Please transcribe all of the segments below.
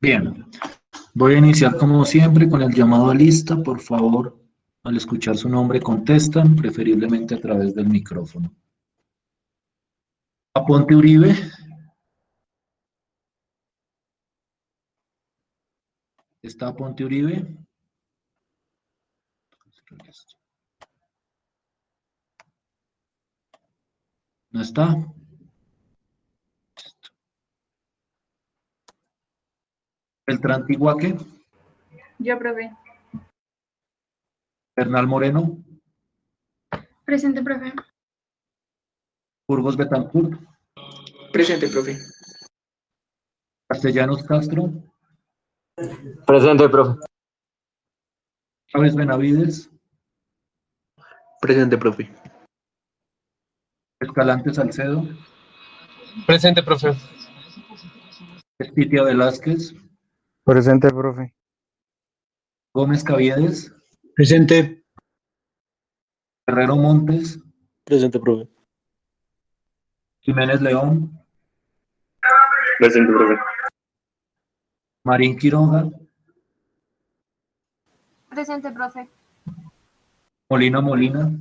Bien, voy a iniciar como siempre con el llamado a lista. Por favor, al escuchar su nombre contestan, preferiblemente a través del micrófono. Aponte Uribe. ¿Está Aponte Uribe? ¿No está? Beltrán Tiguaque. Yo, profe. Bernal Moreno. Presente, profe. Burgos Betancourt. Presente, profe. Castellanos Castro. Presente, profe. Chávez Benavides. Presente, profe. Escalante Salcedo. Presente, profe. Espitia Velázquez. Presente, profe. Gómez Caviedes. Presente. Guerrero Montes. Presente, profe. Jiménez León. Presente, profe. Marín Quiroga. Presente, profe. Molina Molina.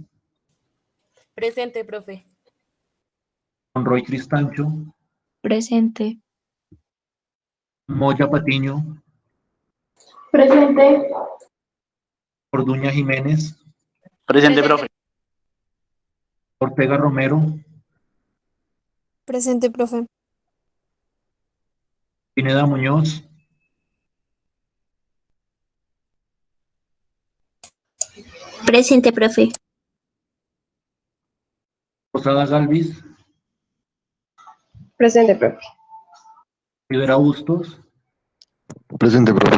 Presente, profe. Monroy Cristancho. Presente. Moya Patiño. Presente. Orduña Jiménez. Presente, profe. Ortega Romero. Presente, profe. Pineda Muñoz. Presente, profe. Posada Galvis. Presente, profe. Rivera Bustos. Presente, profe.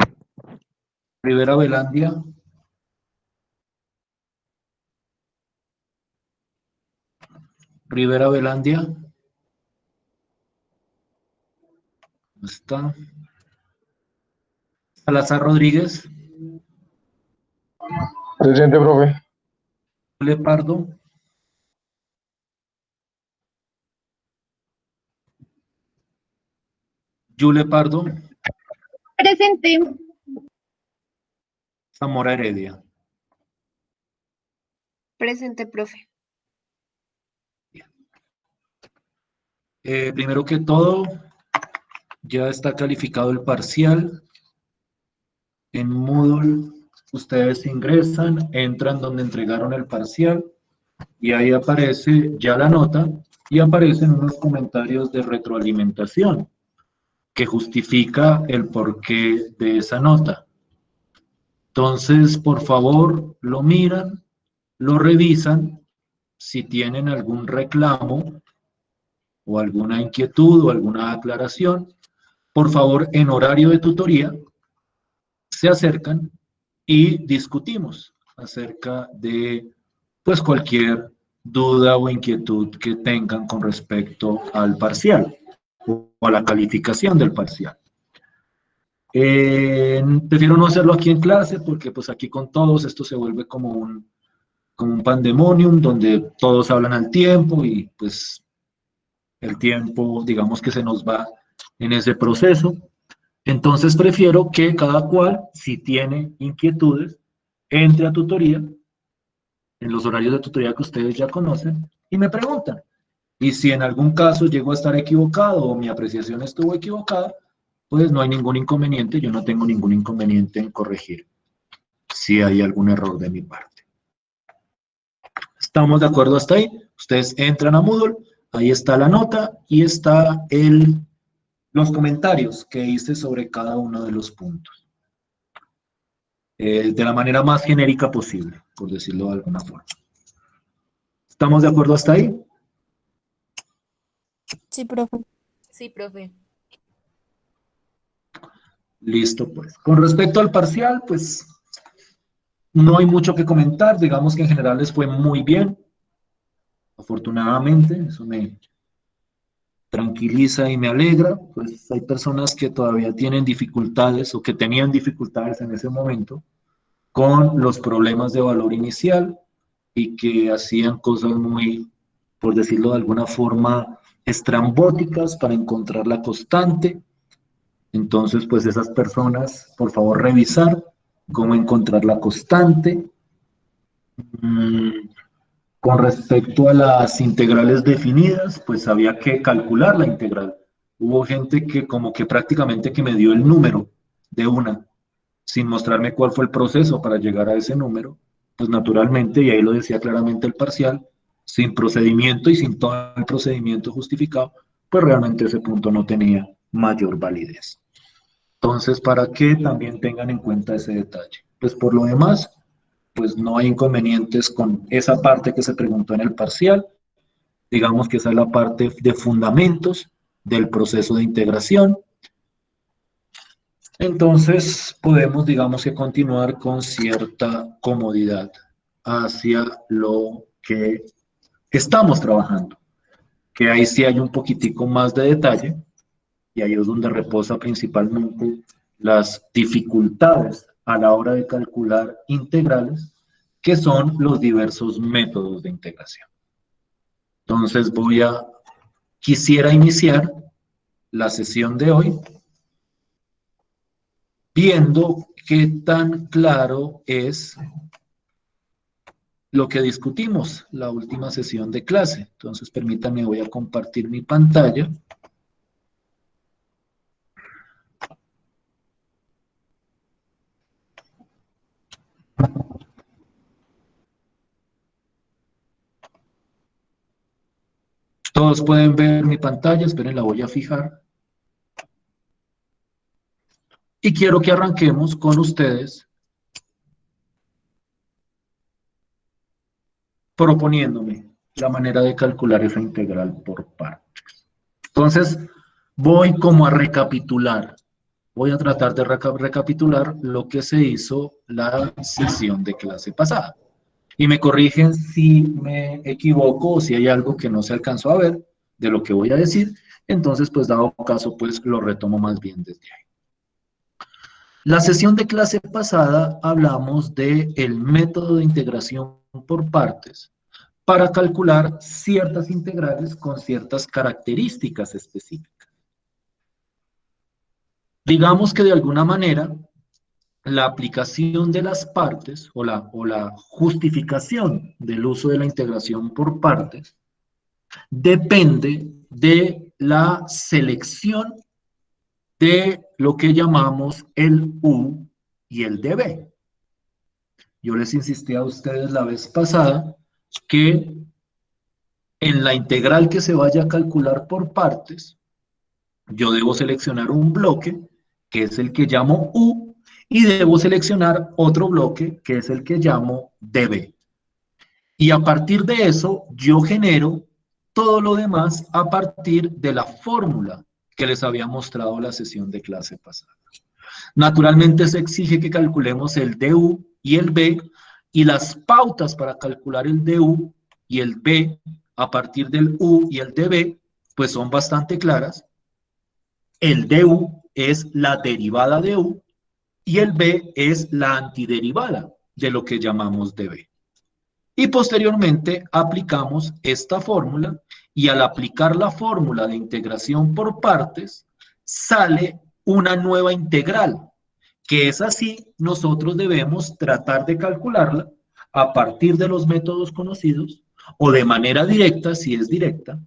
Rivera Velandia. Rivera Velandia. ¿Dónde está? Salazar Rodríguez. Presente, profe. Yule Pardo. Yule Pardo. Presente. Zamora Heredia. Presente, profe. Primero que todo, ya está calificado el parcial. En Moodle, ustedes ingresan, entran donde entregaron el parcial y ahí aparece ya la nota y aparecen unos comentarios de retroalimentación que justifica el porqué de esa nota. Entonces, por favor, lo miran, lo revisan. Si tienen algún reclamo o alguna inquietud o alguna aclaración, por favor, en horario de tutoría, se acercan y discutimos acerca de pues cualquier duda o inquietud que tengan con respecto al parcial o a la calificación del parcial. Prefiero no hacerlo aquí en clase porque pues aquí con todos esto se vuelve como un pandemonium donde todos hablan al tiempo y pues el tiempo digamos que se nos va en ese proceso. Entonces prefiero que cada cual, si tiene inquietudes, entre a tutoría, en los horarios de tutoría que ustedes ya conocen, y me preguntan. Y si en algún caso llego a estar equivocado o mi apreciación estuvo equivocada, pues no hay ningún inconveniente, yo no tengo ningún inconveniente en corregir si hay algún error de mi parte. ¿Estamos de acuerdo hasta ahí? Ustedes entran a Moodle, ahí está la nota y está los comentarios que hice sobre cada uno de los puntos. De la manera más genérica posible, por decirlo de alguna forma. ¿Estamos de acuerdo hasta ahí? Sí, profe. Sí, profe. Listo, pues. Con respecto al parcial, pues no hay mucho que comentar. Digamos que en general les fue muy bien. Afortunadamente, eso me tranquiliza y me alegra. Pues hay personas que todavía tienen dificultades o que tenían dificultades en ese momento con los problemas de valor inicial y que hacían cosas muy, por decirlo de alguna forma, estrambóticas para encontrar la constante. Entonces, pues esas personas, por favor, revisar cómo encontrar la constante. Con respecto a las integrales definidas, pues había que calcular la integral. Hubo gente que como que prácticamente que me dio el número de una, sin mostrarme cuál fue el proceso para llegar a ese número, pues naturalmente, y ahí lo decía claramente el parcial, sin procedimiento y sin todo el procedimiento justificado, pues realmente ese punto no tenía mayor validez. Entonces, para que también tengan en cuenta ese detalle. Pues por lo demás, pues no hay inconvenientes con esa parte que se preguntó en el parcial. Digamos que esa es la parte de fundamentos del proceso de integración. Entonces, podemos, digamos que continuar con cierta comodidad hacia lo que estamos trabajando, que ahí sí hay un poquitico más de detalle, y ahí es donde reposa principalmente las dificultades a la hora de calcular integrales, que son los diversos métodos de integración. Entonces quisiera iniciar la sesión de hoy viendo qué tan claro es lo que discutimos la última sesión de clase. Entonces, permítanme, voy a compartir mi pantalla. Todos pueden ver mi pantalla, esperen, la voy a fijar. Y quiero que arranquemos con ustedes proponiéndome la manera de calcular esa integral por partes. Entonces, voy como a recapitular. Voy a tratar de recapitular lo que se hizo la sesión de clase pasada. Y me corrigen si me equivoco o si hay algo que no se alcanzó a ver de lo que voy a decir. Entonces, pues dado caso, pues lo retomo más bien desde ahí. La sesión de clase pasada hablamos del método de integración por partes para calcular ciertas integrales con ciertas características específicas. Digamos que de alguna manera la aplicación de las partes o la justificación del uso de la integración por partes depende de la selección de lo que llamamos el U y el dB. Yo les insistí a ustedes la vez pasada que en la integral que se vaya a calcular por partes, yo debo seleccionar un bloque, que es el que llamo U, y debo seleccionar otro bloque, que es el que llamo dB. Y a partir de eso, yo genero todo lo demás a partir de la fórmula que les había mostrado la sesión de clase pasada. Naturalmente se exige que calculemos el DU y el B, y las pautas para calcular el DU y el B a partir del U y el DB, pues son bastante claras. El DU es la derivada de U y el B es la antiderivada de lo que llamamos dB. Y posteriormente aplicamos esta fórmula, y al aplicar la fórmula de integración por partes, sale una nueva integral, que es así, nosotros debemos tratar de calcularla a partir de los métodos conocidos, o de manera directa, si es directa.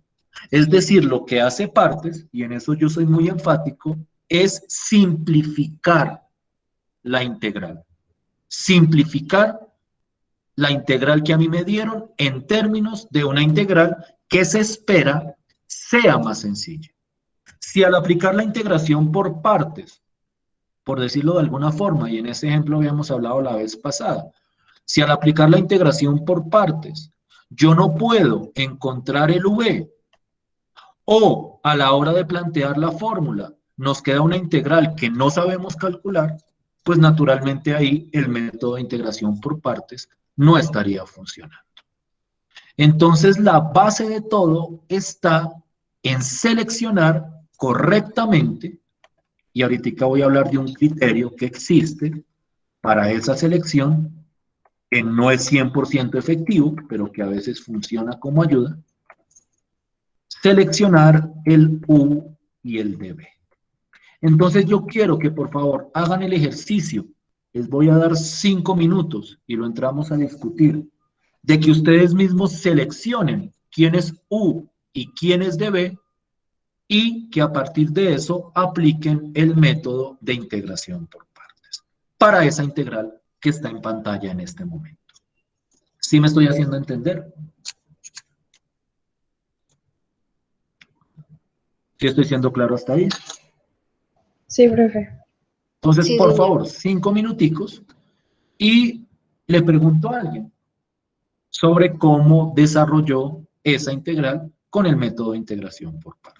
Es decir, lo que hace partes, y en eso yo soy muy enfático, es simplificar la integral. Simplificar la integral que a mí me dieron en términos de una integral que se espera sea más sencilla. Si al aplicar la integración por partes, por decirlo de alguna forma, y en ese ejemplo habíamos hablado la vez pasada, si al aplicar la integración por partes, yo no puedo encontrar el V, o a la hora de plantear la fórmula nos queda una integral que no sabemos calcular, pues naturalmente ahí el método de integración por partes no estaría funcionando. Entonces, la base de todo está en seleccionar correctamente, y ahorita voy a hablar de un criterio que existe para esa selección, que no es 100% efectivo, pero que a veces funciona como ayuda. Seleccionar el U y el dB. Entonces yo quiero que por favor hagan el ejercicio. Les voy a dar 5 minutos y lo entramos a discutir. De que ustedes mismos seleccionen quién es U y quién es de B y que a partir de eso apliquen el método de integración por partes para esa integral que está en pantalla en este momento. ¿Sí me estoy haciendo entender? ¿Sí estoy siendo claro hasta ahí? Sí, profe. Entonces, Sí, por señor. favor, 5 minuticos y le pregunto a alguien sobre cómo desarrolló esa integral con el método de integración por partes.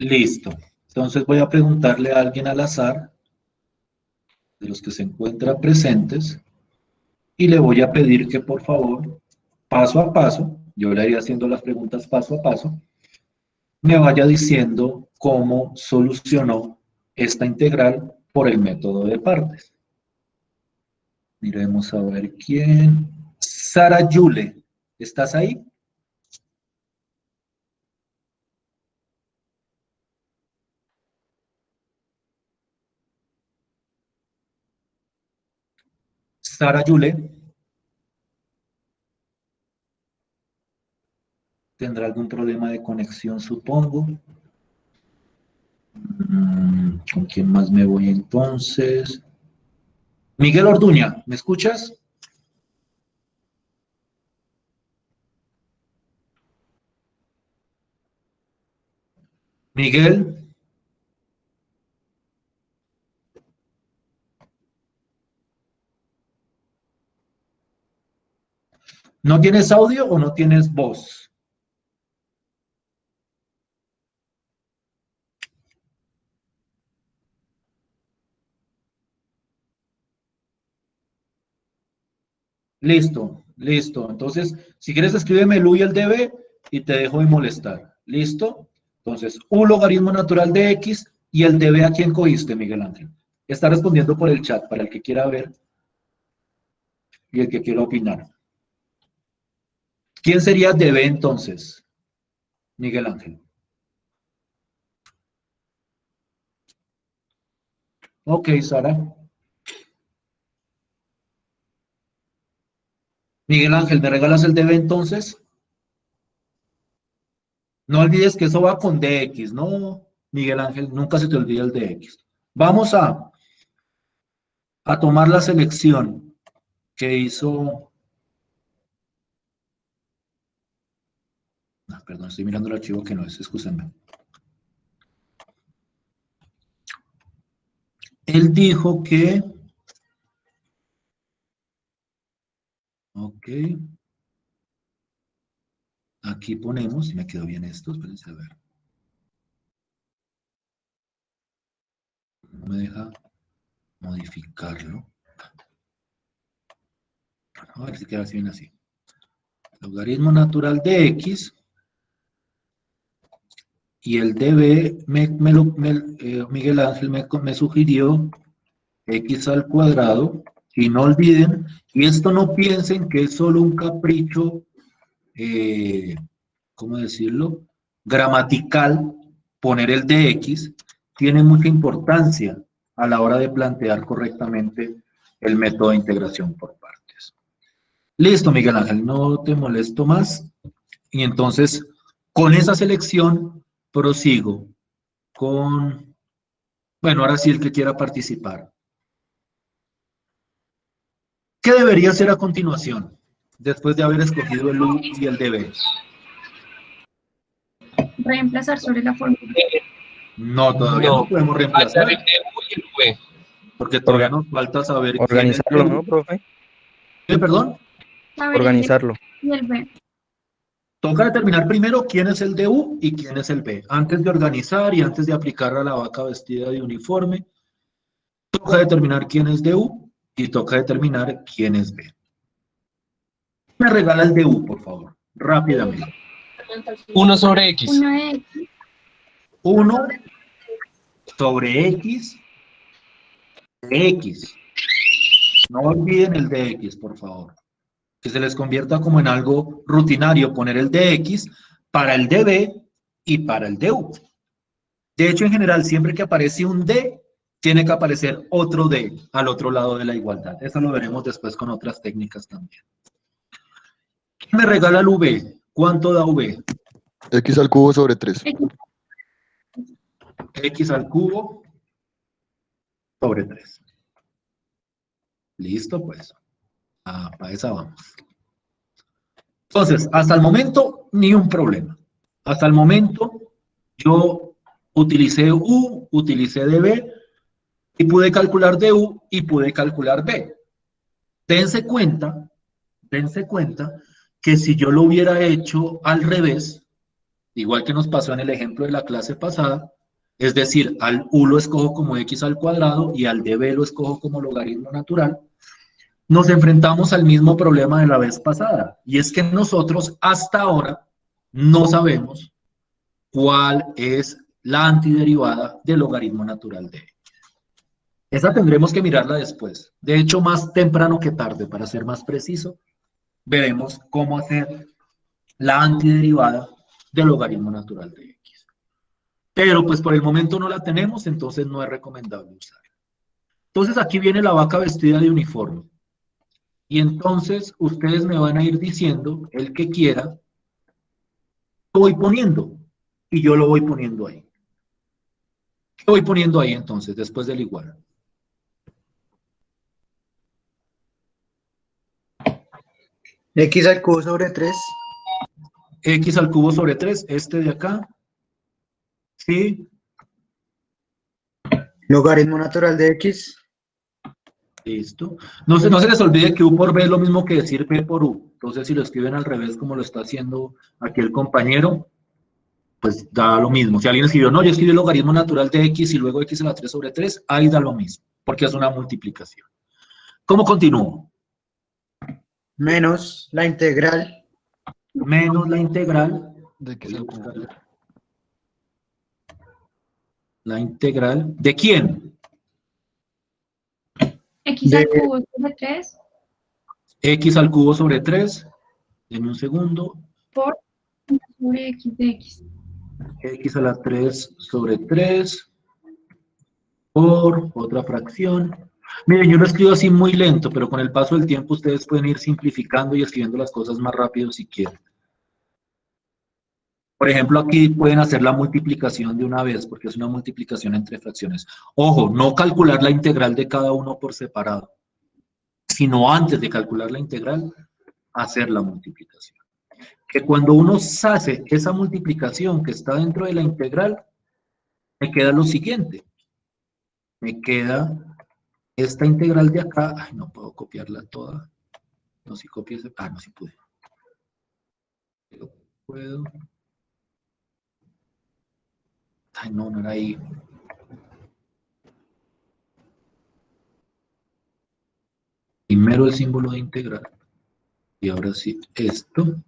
Listo. Entonces voy a preguntarle a alguien al azar, de los que se encuentran presentes, y le voy a pedir que por favor, paso a paso, yo le iré haciendo las preguntas paso a paso, me vaya diciendo cómo solucionó esta integral por el método de partes. Miremos a ver quién. Sara Yule, ¿estás ahí? Sara Yule. ¿Tendrá algún problema de conexión, supongo? ¿Con quién más me voy entonces? Miguel Orduña, ¿me escuchas? Miguel. ¿No tienes audio o no tienes voz? Listo, listo. Entonces, si quieres, escríbeme el U y el DB y te dejo de molestar. ¿Listo? Entonces, U logaritmo natural de X y el DB, ¿a quién cogiste, Miguel Ángel? Está respondiendo por el chat para el que quiera ver y el que quiera opinar. ¿Quién sería DB entonces, Miguel Ángel? Ok, Sara. Miguel Ángel, ¿me regalas el DB entonces? No olvides que eso va con DX, ¿no, Miguel Ángel? Nunca se te olvide el DX. Vamos a tomar la selección que hizo... Ah, perdón, estoy mirando el archivo que no es, excúsenme. Él dijo que... Ok. Aquí ponemos, si me quedó bien esto, espérense a ver. No me deja modificarlo. A ver si queda bien así. Logaritmo natural de X. Y el DB, Miguel Ángel me sugirió X al cuadrado. Y no olviden, y esto no piensen que es solo un capricho, ¿cómo decirlo? Gramatical, poner el dx tiene mucha importancia a la hora de plantear correctamente el método de integración por partes. Listo, Miguel Ángel, no te molesto más. Y entonces, con esa selección, prosigo con, bueno, ahora sí el que quiera participar. ¿Qué debería hacer a continuación, después de haber escogido el U y el DB? Reemplazar sobre la fórmula. No, todavía no podemos reemplazar. El DU y el V. Porque todavía nos falta saber Organizarlo, quién es ¿no, profe? ¿Qué, perdón? Organizarlo. Y el B. Toca determinar primero quién es el DU y quién es el B. Antes de organizar y antes de aplicar a la vaca vestida de uniforme, toca determinar quién es DU y toca determinar quién es B. Me regala el DU, por favor, rápidamente. 1 sobre X. 1 de X. 1 sobre X de X. No olviden el dx, por favor. Que se les convierta como en algo rutinario poner el dx para el db y para el du. De hecho, en general, siempre que aparece un d, tiene que aparecer otro d al otro lado de la igualdad. Eso lo veremos después con otras técnicas también. ¿Quién me regala el v? ¿Cuánto da v? X al cubo sobre 3. X al cubo sobre 3. Listo, pues. Para esa vamos. Entonces, hasta el momento, ni un problema. Hasta el momento, yo utilicé U, utilicé DB, y pude calcular DU y pude calcular B. Dense cuenta que si yo lo hubiera hecho al revés, igual que nos pasó en el ejemplo de la clase pasada, es decir, al u lo escojo como x al cuadrado y al db lo escojo como logaritmo natural, nos enfrentamos al mismo problema de la vez pasada, y es que nosotros hasta ahora no sabemos cuál es la antiderivada del logaritmo natural de x. Esa tendremos que mirarla después. De hecho, más temprano que tarde, para ser más preciso, veremos cómo hacer la antiderivada del logaritmo natural de x. Pero pues por el momento no la tenemos, entonces no es recomendable usarla. Entonces aquí viene la vaca vestida de uniforme. Y entonces ustedes me van a ir diciendo, el que quiera, lo voy poniendo. Y yo lo voy poniendo ahí. ¿Qué voy poniendo ahí entonces, después del igual? X al cubo sobre 3. X al cubo sobre 3, este de acá. ¿Sí? Logaritmo natural de X. Listo. No se les olvide que U por B es lo mismo que decir B por U. Entonces, si lo escriben al revés, como lo está haciendo aquí el compañero, pues da lo mismo. Si alguien escribió, no, yo escribí el logaritmo natural de X y luego X a la 3 sobre 3, ahí da lo mismo, porque es una multiplicación. ¿Cómo continúo? Menos la integral. Menos la integral. De X al cubo. La integral, ¿de quién? X al cubo sobre 3 X al cubo sobre 3. Denme un segundo. por 1 sobre X de X. X a la 3 sobre 3 por otra fracción. Miren, yo lo escribo así muy lento, pero con el paso del tiempo ustedes pueden ir simplificando y escribiendo las cosas más rápido si quieren. Por ejemplo, aquí pueden hacer la multiplicación de una vez, porque es una multiplicación entre fracciones. Ojo, no calcular la integral de cada uno por separado, sino antes de calcular la integral, hacer la multiplicación. Que cuando uno hace esa multiplicación que está dentro de la integral, me queda lo siguiente. Me queda esta integral de acá. Ay, no puedo copiarla toda. No, si copio ese. Ah, no, si pude. Pero puedo. Ay, no, no era ahí. Primero el símbolo de integral. Y ahora sí, esto.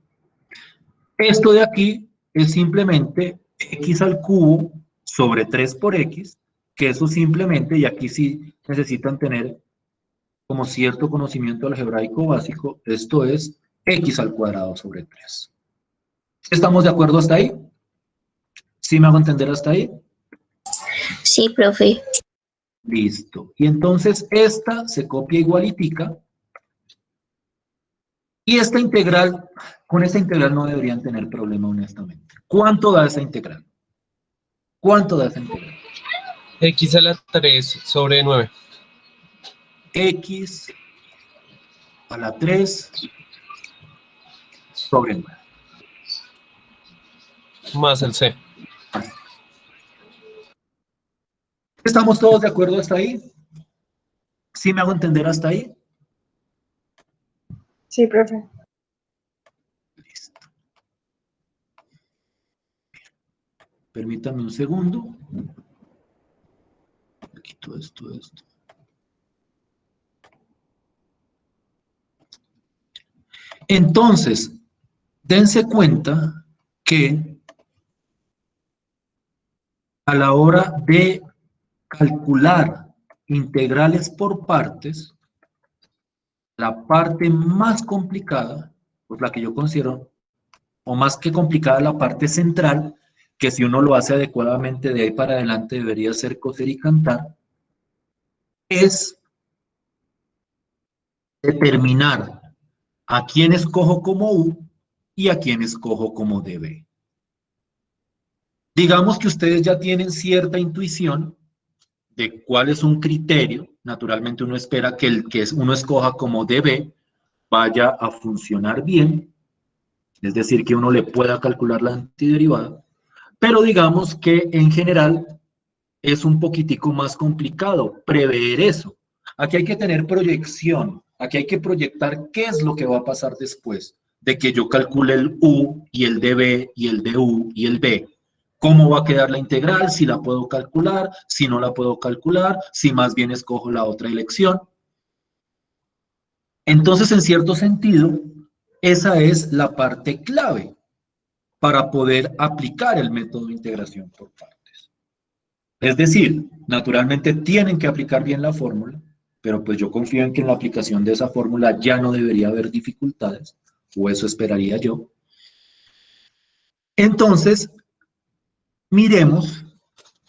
Esto de aquí es simplemente x al cubo sobre 3 por x, que eso simplemente, y aquí sí necesitan tener como cierto conocimiento algebraico básico, esto es x al cuadrado sobre 3. ¿Estamos de acuerdo hasta ahí? ¿Sí me hago entender hasta ahí? Sí, profe. Listo. Y entonces esta se copia igualitica. Y esta integral, con esta integral no deberían tener problema honestamente. ¿Cuánto da esa integral? ¿Cuánto da esa integral? X a la 3 sobre 9. X a la 3 sobre 9. Más el C. ¿Estamos todos de acuerdo hasta ahí? ¿Sí me hago entender hasta ahí? Sí, profe. Listo. Permítanme un segundo. Quito esto. Entonces, dense cuenta que a la hora de calcular integrales por partes, la parte más complicada, pues la que yo considero, o más que complicada, la parte central, que si uno lo hace adecuadamente de ahí para adelante debería ser coser y cantar, es determinar a quién escojo como U y a quién escojo como DB. Digamos que ustedes ya tienen cierta intuición de cuál es un criterio. Naturalmente uno espera que el que uno escoja como DB vaya a funcionar bien, es decir, que uno le pueda calcular la antiderivada, pero digamos que en general es un poquitico más complicado prever eso. Aquí hay que tener proyección, aquí hay que proyectar qué es lo que va a pasar después de que yo calcule el U y el dB y el du y el b. ¿Cómo va a quedar la integral? Si la puedo calcular, si no la puedo calcular, si más bien escojo la otra elección. Entonces, en cierto sentido, esa es la parte clave para poder aplicar el método de integración por partes. Es decir, naturalmente tienen que aplicar bien la fórmula, pero pues yo confío en que en la aplicación de esa fórmula ya no debería haber dificultades, o eso esperaría yo. Entonces, miremos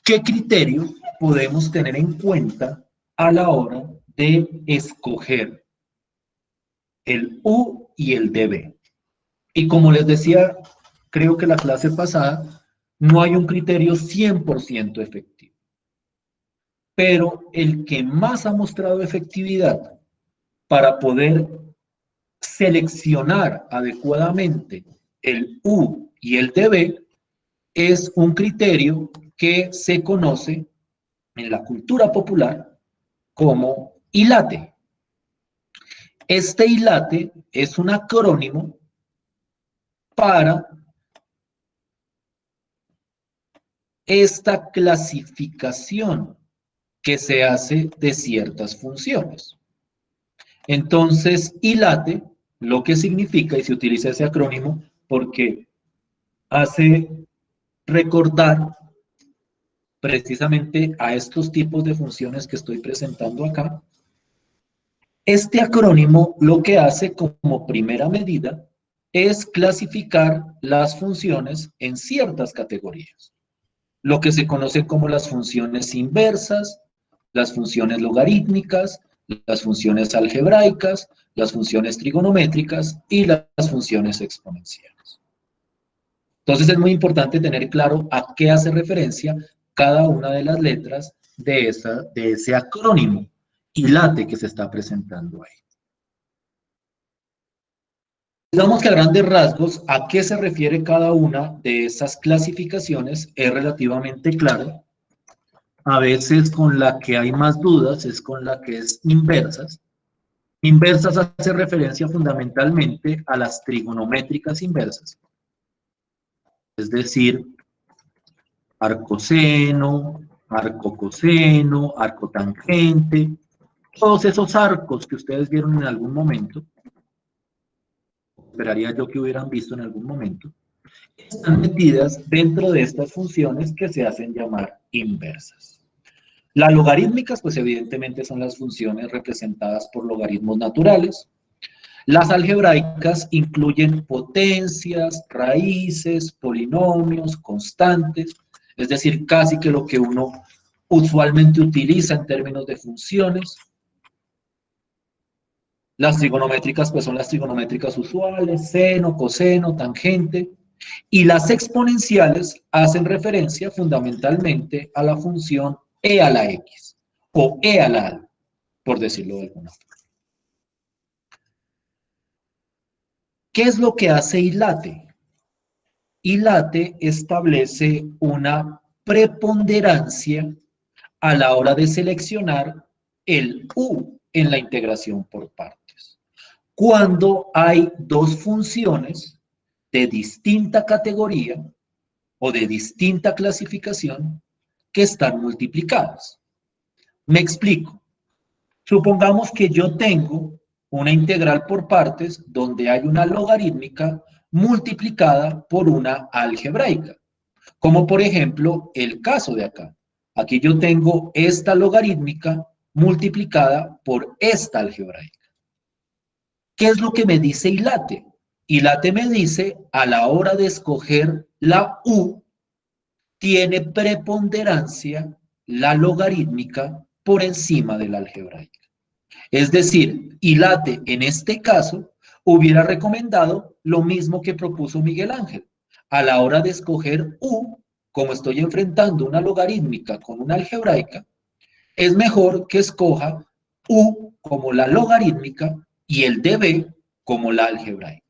qué criterio podemos tener en cuenta a la hora de escoger el U y el dB. Y como les decía, creo que la clase pasada, no hay un criterio 100% efectivo. Pero el que más ha mostrado efectividad para poder seleccionar adecuadamente el U y el dB es un criterio que se conoce en la cultura popular como ILATE. Este ILATE es un acrónimo para esta clasificación que se hace de ciertas funciones. Entonces, ILATE, lo que significa, y se utiliza ese acrónimo porque hace recordar precisamente a estos tipos de funciones que estoy presentando acá. Este acrónimo lo que hace como primera medida es clasificar las funciones en ciertas categorías. Lo que se conoce como las funciones inversas, las funciones logarítmicas, las funciones algebraicas, las funciones trigonométricas y las funciones exponenciales. Entonces es muy importante tener claro a qué hace referencia cada una de las letras de ese acrónimo ILATE que se está presentando ahí. Digamos que a grandes rasgos, a qué se refiere cada una de esas clasificaciones es relativamente claro. A veces con la que hay más dudas es con la que es inversas. Inversas hace referencia fundamentalmente a las trigonométricas inversas. Es decir, arcoseno, arcocoseno, arcotangente, todos esos arcos que ustedes vieron en algún momento, esperaría yo que hubieran visto en algún momento, están metidas dentro de estas funciones que se hacen llamar inversas. Las logarítmicas, pues evidentemente son las funciones representadas por logaritmos naturales. Las algebraicas incluyen potencias, raíces, polinomios, constantes, es decir, casi que lo que uno usualmente utiliza en términos de funciones. Las trigonométricas, pues son las trigonométricas usuales, seno, coseno, tangente. Y las exponenciales hacen referencia fundamentalmente a la función e a la x, o e a la a, por decirlo de alguna forma. ¿Qué es lo que hace ILATE? ILATE establece una preponderancia a la hora de seleccionar el U en la integración por partes. Cuando hay dos funciones de distinta categoría o de distinta clasificación que están multiplicadas. Me explico. Supongamos que yo tengo una integral por partes donde hay una logarítmica multiplicada por una algebraica, como por ejemplo el caso de acá. Aquí yo tengo esta logarítmica multiplicada por esta algebraica. ¿Qué es lo que me dice ILATE? ILATE me dice, a la hora de escoger la U, tiene preponderancia la logarítmica por encima de la algebraica. Es decir, ILATE en este caso hubiera recomendado lo mismo que propuso Miguel Ángel. A la hora de escoger U, como estoy enfrentando una logarítmica con una algebraica, es mejor que escoja U como la logarítmica y el dB como la algebraica.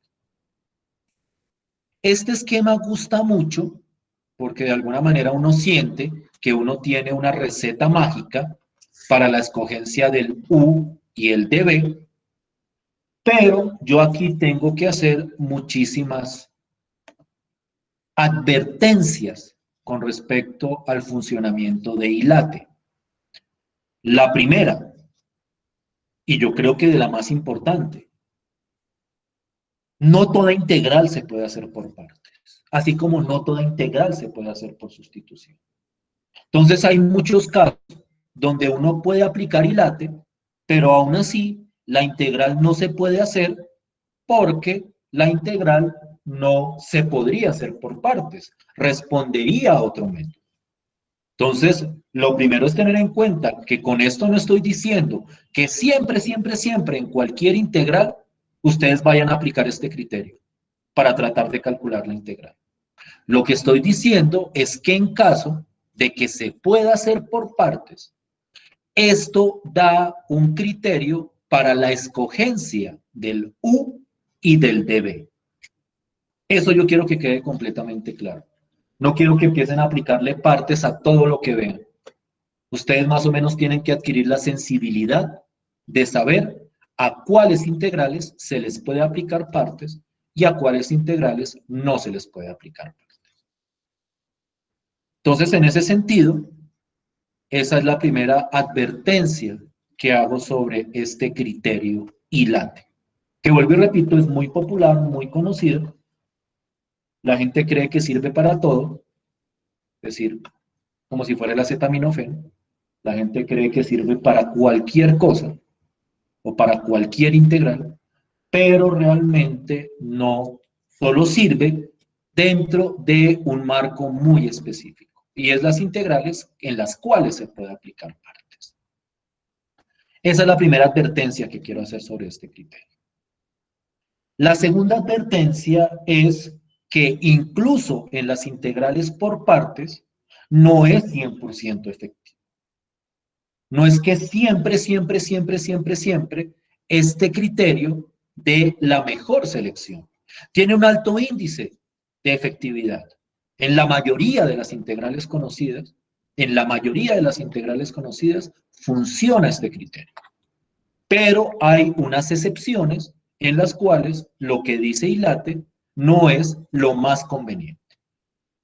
Este esquema gusta mucho porque de alguna manera uno siente que uno tiene una receta mágica para la escogencia del U y el dB, Pero yo aquí tengo que hacer muchísimas advertencias con respecto al funcionamiento de ILATE. La primera, y yo creo que de la más importante, no toda integral se puede hacer por partes, así como no toda integral se puede hacer por sustitución. Entonces hay muchos casos donde uno puede aplicar ILATE, pero aún así la integral no se puede hacer porque la integral no se podría hacer por partes, respondería a otro método. Entonces, lo primero es tener en cuenta que con esto no estoy diciendo que siempre, siempre, siempre en cualquier integral ustedes vayan a aplicar este criterio para tratar de calcular la integral. Lo que estoy diciendo es que en caso de que se pueda hacer por partes, esto da un criterio para la escogencia del U y del DB. Eso yo quiero que quede completamente claro. No quiero que empiecen a aplicarle partes a todo lo que vean. Ustedes más o menos tienen que adquirir la sensibilidad de saber a cuáles integrales se les puede aplicar partes y a cuáles integrales no se les puede aplicar partes. Entonces, en ese sentido, esa es la primera advertencia que hago sobre este criterio ILATE, que vuelvo y repito, es muy popular, muy conocido. La gente cree que sirve para todo, es decir, como si fuera el acetaminofén. La gente cree que sirve para cualquier cosa o para cualquier integral, pero realmente no, solo sirve dentro de un marco muy específico, y es las integrales en las cuales se puede aplicar partes. Esa es la primera advertencia que quiero hacer sobre este criterio. La segunda advertencia es que incluso en las integrales por partes no es 100% efectivo. No es que siempre, siempre, siempre, siempre, siempre este criterio dé la mejor selección. Tiene un alto índice de efectividad. En la mayoría de las integrales conocidas, funciona este criterio. Pero hay unas excepciones en las cuales lo que dice ILATE no es lo más conveniente.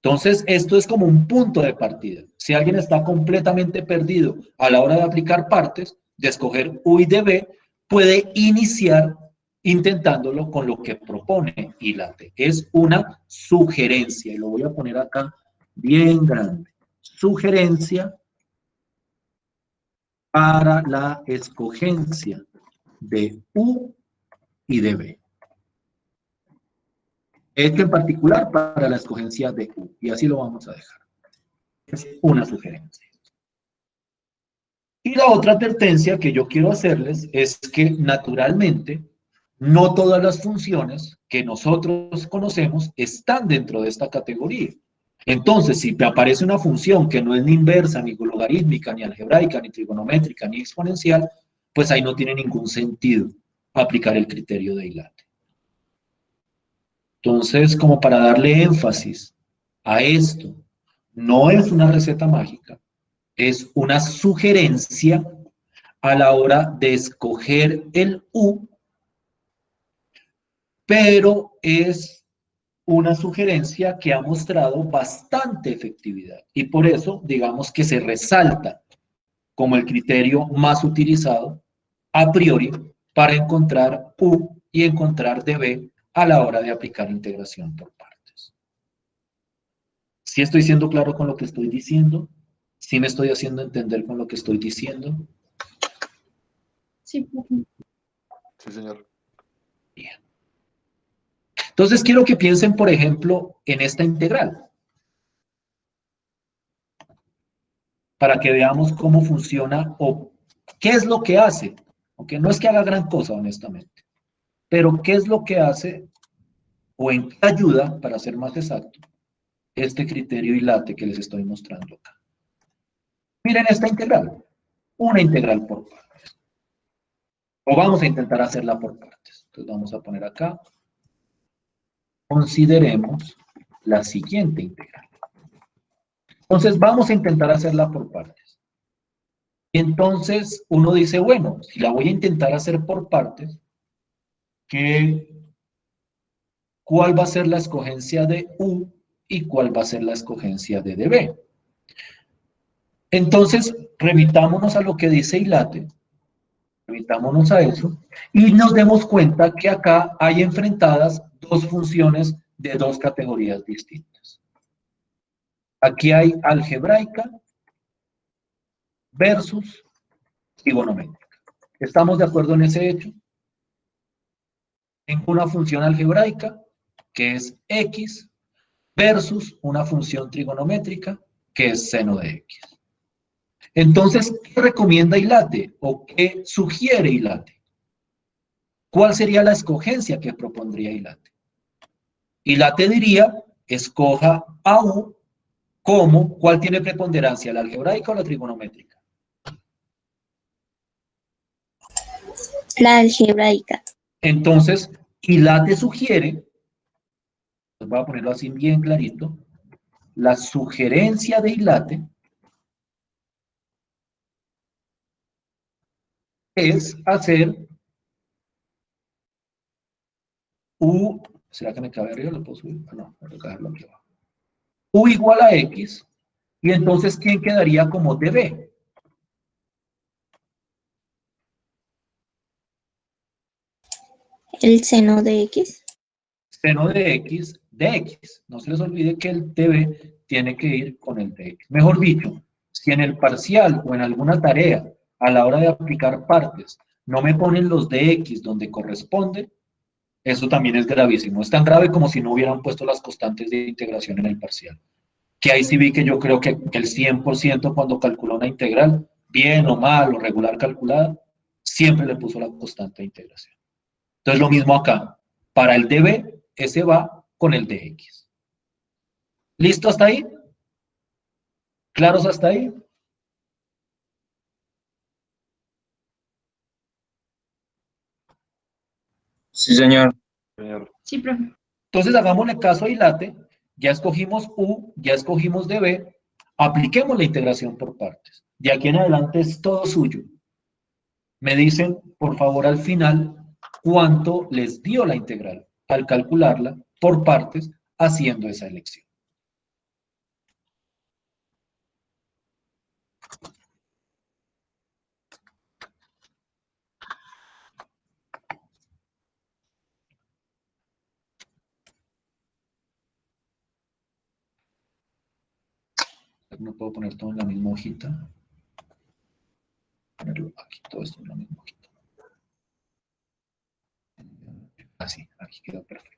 Entonces, esto es como un punto de partida. Si alguien está completamente perdido a la hora de aplicar partes, de escoger U y DB, puede iniciar intentándolo con lo que propone ILATE. Es una sugerencia, y lo voy a poner acá bien grande. Sugerencia para la escogencia de U y DB. Este en particular para la escogencia de U, y así lo vamos a dejar. Es una sugerencia. Y la otra advertencia que yo quiero hacerles es que naturalmente no todas las funciones que nosotros conocemos están dentro de esta categoría. Entonces, si te aparece una función que no es ni inversa, ni logarítmica, ni algebraica, ni trigonométrica, ni exponencial, pues ahí no tiene ningún sentido aplicar el criterio de ILATE. Entonces, como para darle énfasis a esto, no es una receta mágica, es una sugerencia a la hora de escoger el U, pero es una sugerencia que ha mostrado bastante efectividad y por eso, digamos que se resalta como el criterio más utilizado a priori para encontrar U y encontrar DB a la hora de aplicar integración por partes. ¿Sí estoy siendo claro con lo que estoy diciendo? ¿Sí me estoy haciendo entender con lo que estoy diciendo? Sí, profe. Sí, señor. Bien. Entonces quiero que piensen, por ejemplo, en esta integral, para que veamos cómo funciona o qué es lo que hace, aunque no es que haga gran cosa, honestamente, pero qué es lo que hace o en qué ayuda, para ser más exacto, este criterio ILATE que les estoy mostrando acá. Miren esta integral, una integral por partes. O vamos a intentar hacerla por partes. Entonces vamos a poner acá, consideremos la siguiente integral. Entonces vamos a intentar hacerla por partes. Entonces uno dice, bueno, si la voy a intentar hacer por partes, cuál va a ser la escogencia de U y cuál va a ser la escogencia de DB. Entonces, remitámonos a lo que dice ILATE, remitámonos a eso, y nos demos cuenta que acá hay enfrentadas dos funciones de dos categorías distintas. Aquí hay algebraica versus trigonométrica. ¿Estamos de acuerdo en ese hecho? Tengo una función algebraica, que es x, versus una función trigonométrica, que es seno de x. Entonces, ¿qué recomienda ILATE? ¿O qué sugiere ILATE? ¿Cuál sería la escogencia que propondría ILATE? ILATE diría, escoja a U como, ¿cuál tiene preponderancia, la algebraica o la trigonométrica? La algebraica. Entonces, ILATE sugiere, voy a ponerlo así bien clarito, la sugerencia de ILATE es hacer U, ¿será que me cabe arriba? ¿Lo puedo subir? Ah, no, me toca dejarlo aquí abajo. U igual a X, y entonces, ¿quién quedaría como DB? El seno de X. Seno de X. No se les olvide que el DB tiene que ir con el DX. Mejor dicho, si en el parcial o en alguna tarea, a la hora de aplicar partes, no me ponen los DX donde corresponde, eso también es gravísimo. Es tan grave como si no hubieran puesto las constantes de integración en el parcial. Que ahí sí vi que yo creo que el 100% cuando calculó una integral, bien o mal o regular calculada, siempre le puso la constante de integración. Entonces lo mismo acá. Para el DB, ese va con el DX. ¿Listo hasta ahí? ¿Claros hasta ahí? Sí, señor. Sí, profe. Entonces hagámosle caso a ILATE, ya escogimos U, ya escogimos DB, apliquemos la integración por partes. De aquí en adelante es todo suyo. Me dicen, por favor, al final, cuánto les dio la integral al calcularla por partes haciendo esa elección. No puedo poner todo en la misma hojita. Ponerlo aquí, todo esto en la misma hojita. Así, aquí quedó perfecto.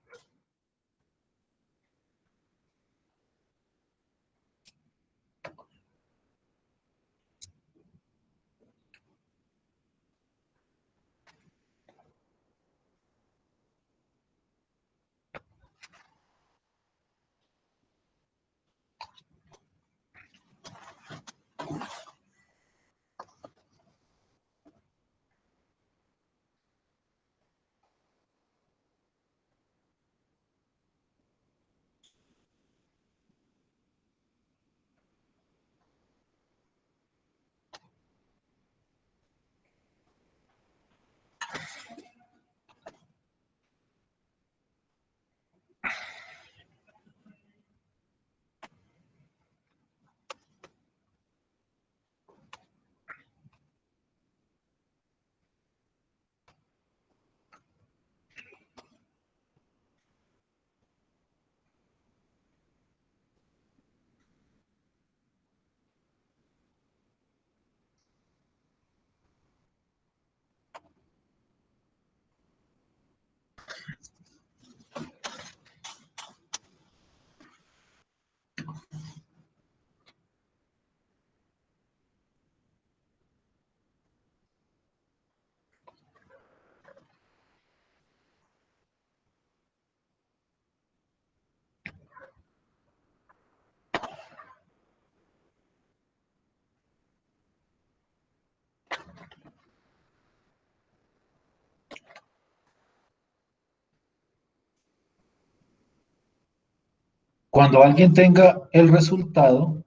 Cuando alguien tenga el resultado,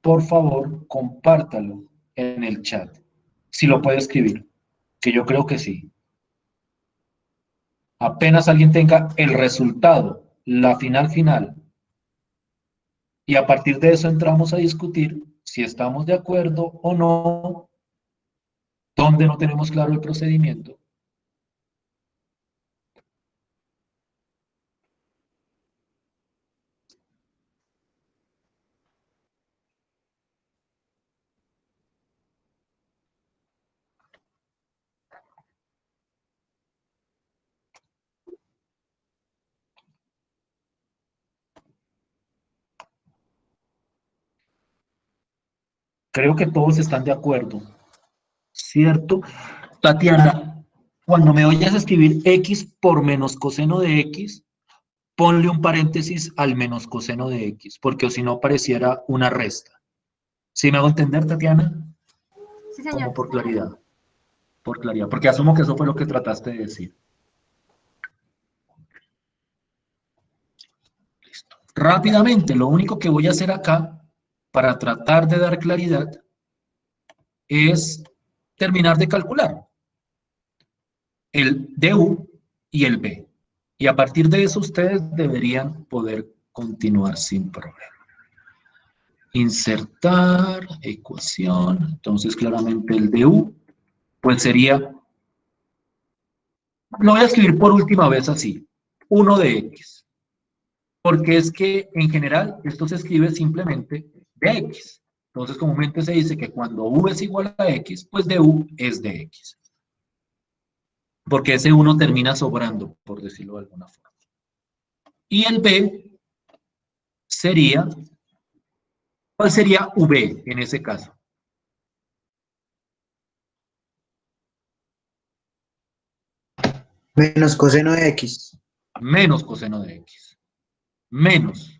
por favor, compártalo en el chat. Si lo puede escribir, que yo creo que sí. Apenas alguien tenga el resultado, la final, y a partir de eso entramos a discutir si estamos de acuerdo o no, donde no tenemos claro el procedimiento. Creo que todos están de acuerdo, ¿cierto? Tatiana, cuando me vayas a escribir x por menos coseno de x, ponle un paréntesis al menos coseno de x, porque si no pareciera una resta. ¿Sí me hago entender, Tatiana? Sí, Como señor. por claridad. Por claridad, porque asumo que eso fue lo que trataste de decir. Listo. Rápidamente, lo único que voy a hacer acá, para tratar de dar claridad, es terminar de calcular el DU y el B. Y a partir de eso ustedes deberían poder continuar sin problema. Insertar, ecuación, entonces claramente el DU, pues sería, lo voy a escribir por última vez así, 1 de X, porque es que en general esto se escribe simplemente de X. Entonces comúnmente se dice que cuando U es igual a X, pues DU es de X. Porque ese 1 termina sobrando, por decirlo de alguna forma. Y el B sería, ¿cuál sería V en ese caso? Menos coseno de X. Menos coseno de X. Menos.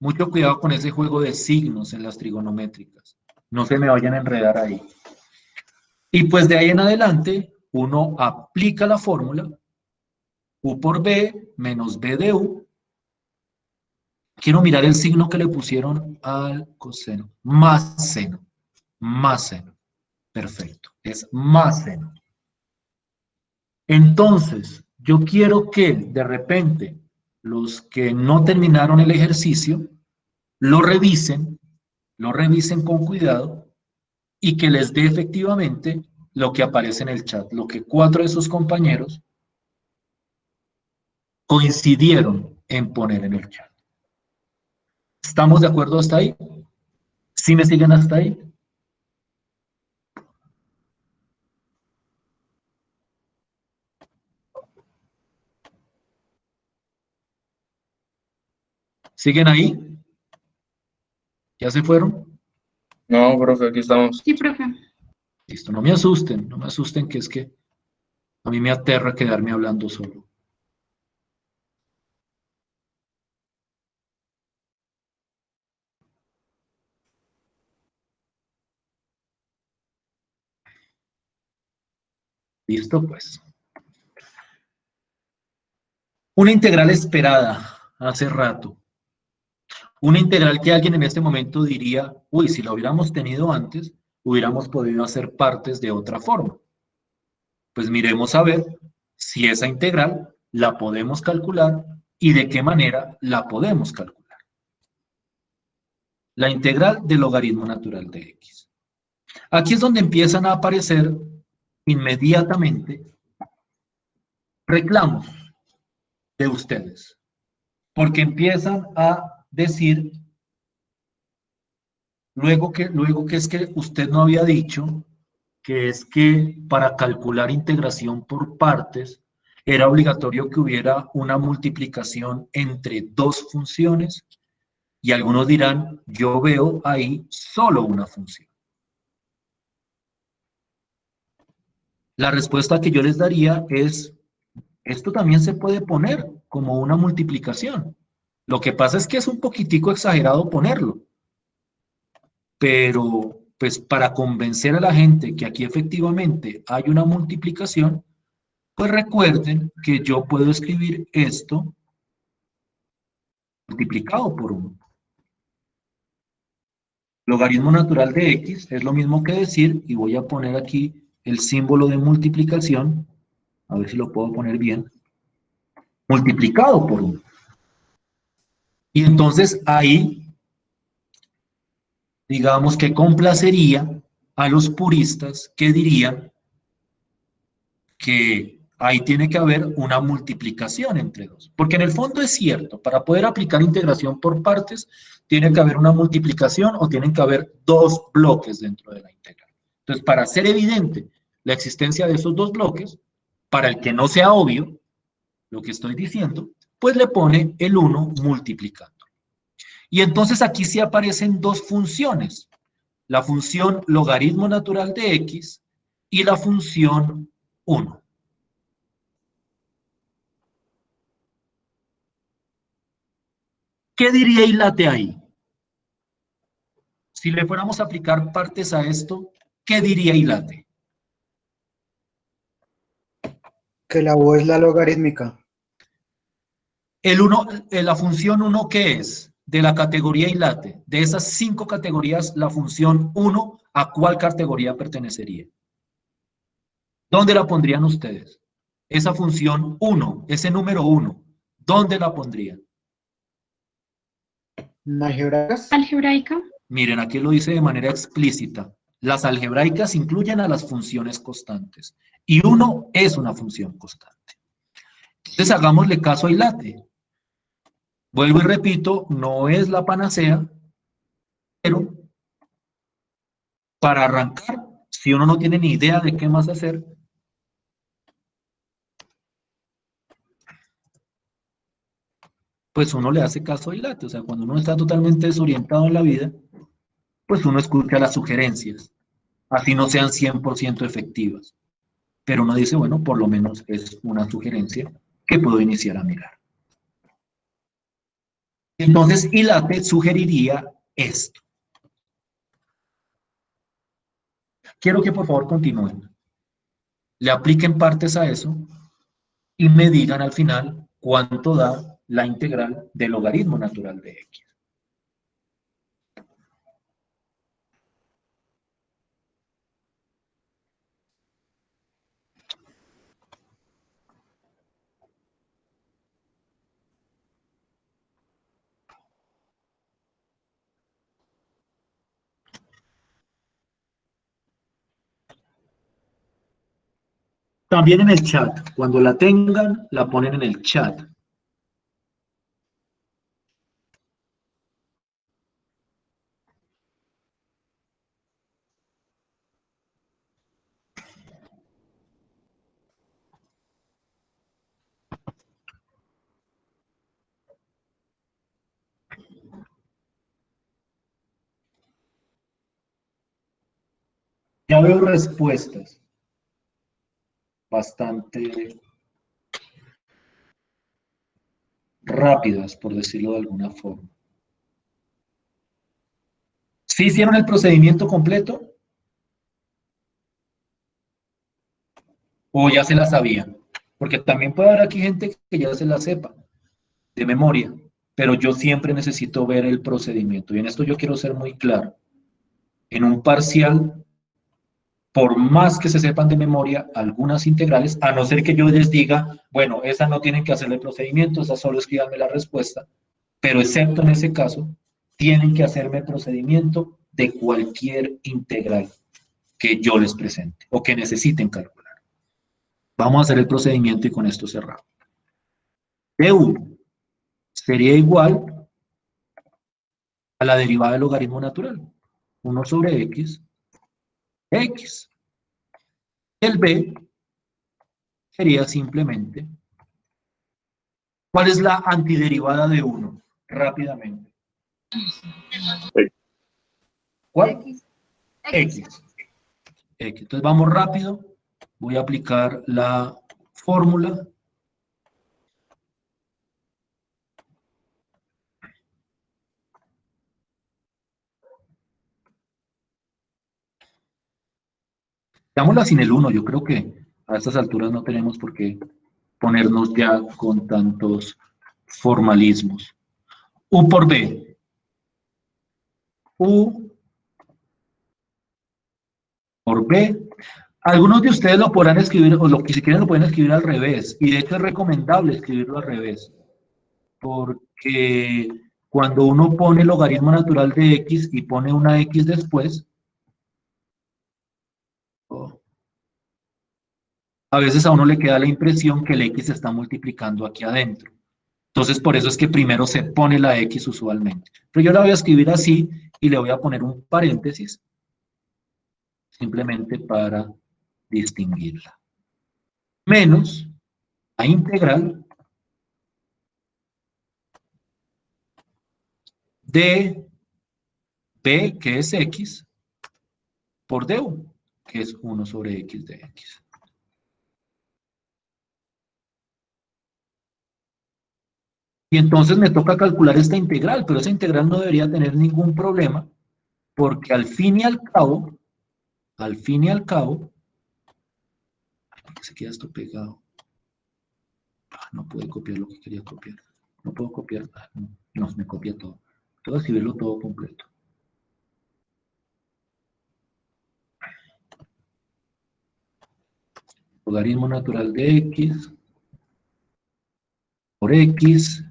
Mucho cuidado con ese juego de signos en las trigonométricas. No se me vayan a enredar ahí. Y pues de ahí en adelante, uno aplica la fórmula U por B menos B de U. Quiero mirar el signo que le pusieron al coseno. Más seno. Más seno. Perfecto. Es más seno. Entonces, yo quiero que de repente los que no terminaron el ejercicio lo revisen con cuidado y que les dé efectivamente lo que aparece en el chat, lo que 4 de sus compañeros coincidieron en poner en el chat. ¿Estamos de acuerdo hasta ahí? ¿Sí me siguen hasta ahí? ¿Siguen ahí? ¿Ya se fueron? No, profe, aquí estamos. Sí, profe. Listo, no me asusten que es que a mí me aterra quedarme hablando solo. Listo, pues. Una integral esperada hace rato. Una integral que alguien en este momento diría, uy, si la hubiéramos tenido antes, hubiéramos podido hacer partes de otra forma. Pues miremos a ver si esa integral la podemos calcular y de qué manera la podemos calcular. La integral del logaritmo natural de X. Aquí es donde empiezan a aparecer inmediatamente reclamos de ustedes, porque empiezan a decir luego que es que usted no había dicho que es que para calcular integración por partes era obligatorio que hubiera una multiplicación entre dos funciones, y algunos dirán, yo veo ahí solo una función. La respuesta que yo les daría es, esto también se puede poner como una multiplicación. Lo que pasa es que es un poquitico exagerado ponerlo. Pero, pues para convencer a la gente que aquí efectivamente hay una multiplicación, pues recuerden que yo puedo escribir esto multiplicado por 1. Logaritmo natural de X es lo mismo que decir, y voy a poner aquí el símbolo de multiplicación, a ver si lo puedo poner bien, multiplicado por 1. Y entonces ahí, digamos que complacería a los puristas que dirían que ahí tiene que haber una multiplicación entre 2. Porque en el fondo es cierto, para poder aplicar integración por partes, tiene que haber una multiplicación o tienen que haber 2 bloques dentro de la integral. Entonces, para hacer evidente la existencia de esos 2 bloques, para el que no sea obvio lo que estoy diciendo, pues le pone el 1 multiplicando. Y entonces aquí sí aparecen 2 funciones, la función logaritmo natural de x y la función 1. ¿Qué diría Ilate ahí? Si le fuéramos a aplicar partes a esto, ¿qué diría Ilate? Que la U es la logarítmica. La función 1, ¿qué es? De la categoría Ilate. De esas 5 categorías, la función 1, ¿a cuál categoría pertenecería? ¿Dónde la pondrían ustedes? Esa función 1, ese número 1, ¿dónde la pondrían? ¿Algebraicas? Algebraica. Miren, aquí lo dice de manera explícita. Las algebraicas incluyen a las funciones constantes. Y 1 es una función constante. Entonces, hagámosle caso a Ilate. Vuelvo y repito, no es la panacea, pero para arrancar, si uno no tiene ni idea de qué más hacer, pues uno le hace caso a Ilate. O sea, cuando uno está totalmente desorientado en la vida, pues uno escucha las sugerencias, así no sean 100% efectivas. Pero uno dice, bueno, por lo menos es una sugerencia que puedo iniciar a mirar. Entonces, Ilate sugeriría esto. Quiero que por favor continúen. Le apliquen partes a eso y me digan al final cuánto da la integral del logaritmo natural de x. También en el chat, cuando la tengan, la ponen en el chat. Ya veo respuestas bastante rápidas, por decirlo de alguna forma. ¿Sí hicieron el procedimiento completo? ¿O ya se la sabían? Porque también puede haber aquí gente que ya se la sepa de memoria, pero yo siempre necesito ver el procedimiento. Y en esto yo quiero ser muy claro. En un parcial, por más que se sepan de memoria algunas integrales, a no ser que yo les diga, bueno, esa no tienen que hacerle procedimiento, esa solo escríbanme la respuesta, pero excepto en ese caso, tienen que hacerme procedimiento de cualquier integral que yo les presente o que necesiten calcular. Vamos a hacer el procedimiento y con esto cerramos. D1 sería igual a la derivada del logaritmo natural. 1 sobre x, x. El b sería simplemente, ¿cuál es la antiderivada de 1? Rápidamente. ¿Cuál? X. X. Entonces vamos rápido. Voy a aplicar la fórmula. Dámosla sin el 1. Yo creo que a estas alturas no tenemos por qué ponernos ya con tantos formalismos. U por B. U por B. Algunos de ustedes lo podrán escribir, o lo que si quieren lo pueden escribir al revés, y de hecho es recomendable escribirlo al revés, porque cuando uno pone el logaritmo natural de x y pone una x después, a veces a uno le queda la impresión que el x se está multiplicando aquí adentro. Entonces, por eso es que primero se pone la x usualmente. Pero yo la voy a escribir así y le voy a poner un paréntesis, simplemente para distinguirla. Menos la integral de b, que es x, por du, que es 1 sobre x de x. Y entonces me toca calcular esta integral, pero esa integral no debería tener ningún problema, porque al fin y al cabo, ¿por qué se queda esto pegado? No pude copiar lo que quería copiar. No puedo copiar, no, me copia todo. Tengo que escribirlo todo completo. Logaritmo natural de x por x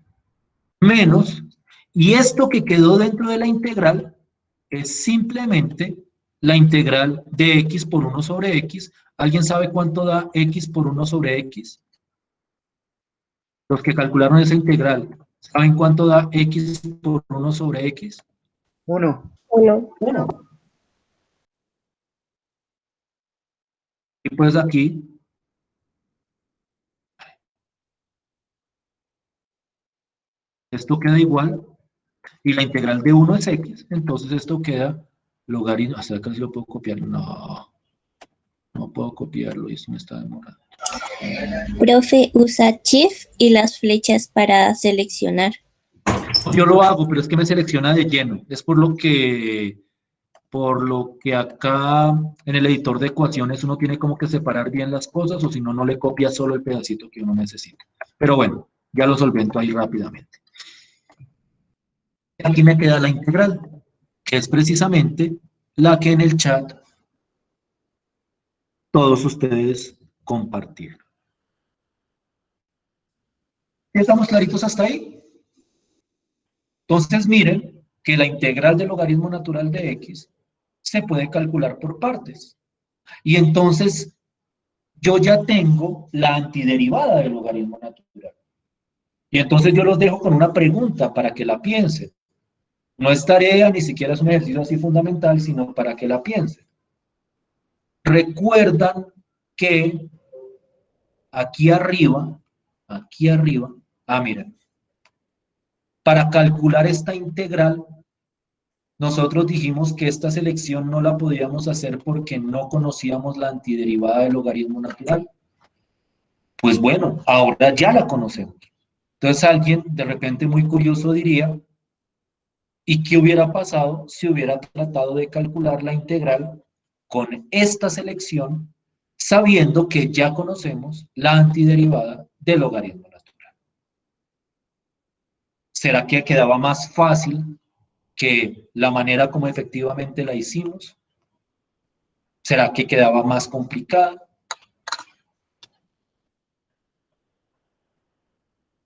menos, y esto que quedó dentro de la integral es simplemente la integral de x por 1 sobre x. ¿Alguien sabe cuánto da x por 1 sobre x? Los que calcularon esa integral, ¿saben cuánto da x por 1 sobre x? 1. 1. Y pues aquí, esto queda igual, y la integral de 1 es x, entonces esto queda logaritmo, hasta acá si lo puedo copiar, no puedo copiarlo, y esto me está demorando. Profe, usa Shift y las flechas para seleccionar. Yo lo hago, pero es que me selecciona de lleno, es por lo que acá en el editor de ecuaciones uno tiene como que separar bien las cosas, o si no, no le copia solo el pedacito que uno necesita. Pero bueno, ya lo solvento ahí rápidamente. Aquí me queda la integral, que es precisamente la que en el chat todos ustedes compartieron. ¿Estamos claritos hasta ahí? Entonces miren que la integral del logaritmo natural de x se puede calcular por partes. Y entonces yo ya tengo la antiderivada del logaritmo natural. Y entonces yo los dejo con una pregunta para que la piensen. No es tarea, ni siquiera es un ejercicio así fundamental, sino para que la piensen. Recuerdan que aquí arriba, miren, para calcular esta integral, nosotros dijimos que esta selección no la podíamos hacer porque no conocíamos la antiderivada del logaritmo natural. Pues bueno, ahora ya la conocemos. Entonces alguien de repente muy curioso diría, ¿y qué hubiera pasado si hubiera tratado de calcular la integral con esta selección, sabiendo que ya conocemos la antiderivada del logaritmo natural? ¿Será que quedaba más fácil que la manera como efectivamente la hicimos? ¿Será que quedaba más complicada?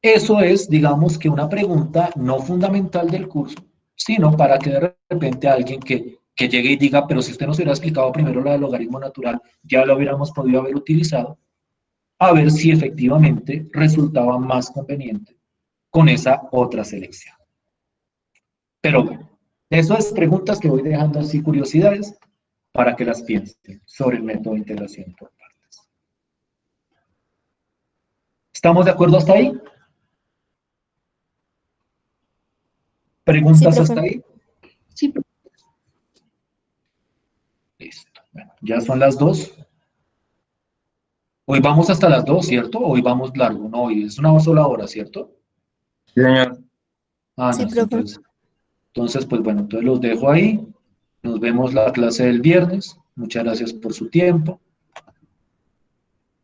Eso es, digamos que una pregunta no fundamental del curso, sino para que de repente alguien que llegue y diga, pero si usted nos hubiera explicado primero la del logaritmo natural, ya lo hubiéramos podido haber utilizado, a ver si efectivamente resultaba más conveniente con esa otra selección. Pero bueno, eso es preguntas que voy dejando así, curiosidades, para que las piensen sobre el método de integración por partes. ¿Estamos de acuerdo hasta ahí? ¿Preguntas Sí, hasta ahí? Sí, Listo. Bueno, ya son las 2. Hoy vamos hasta las 2, ¿cierto? Hoy vamos largo, no, hoy es una sola hora, ¿cierto? Sí, señor. Ah, Sí, no, profe. entonces, pues bueno, entonces los dejo ahí. Nos vemos la clase del viernes. Muchas gracias por su tiempo.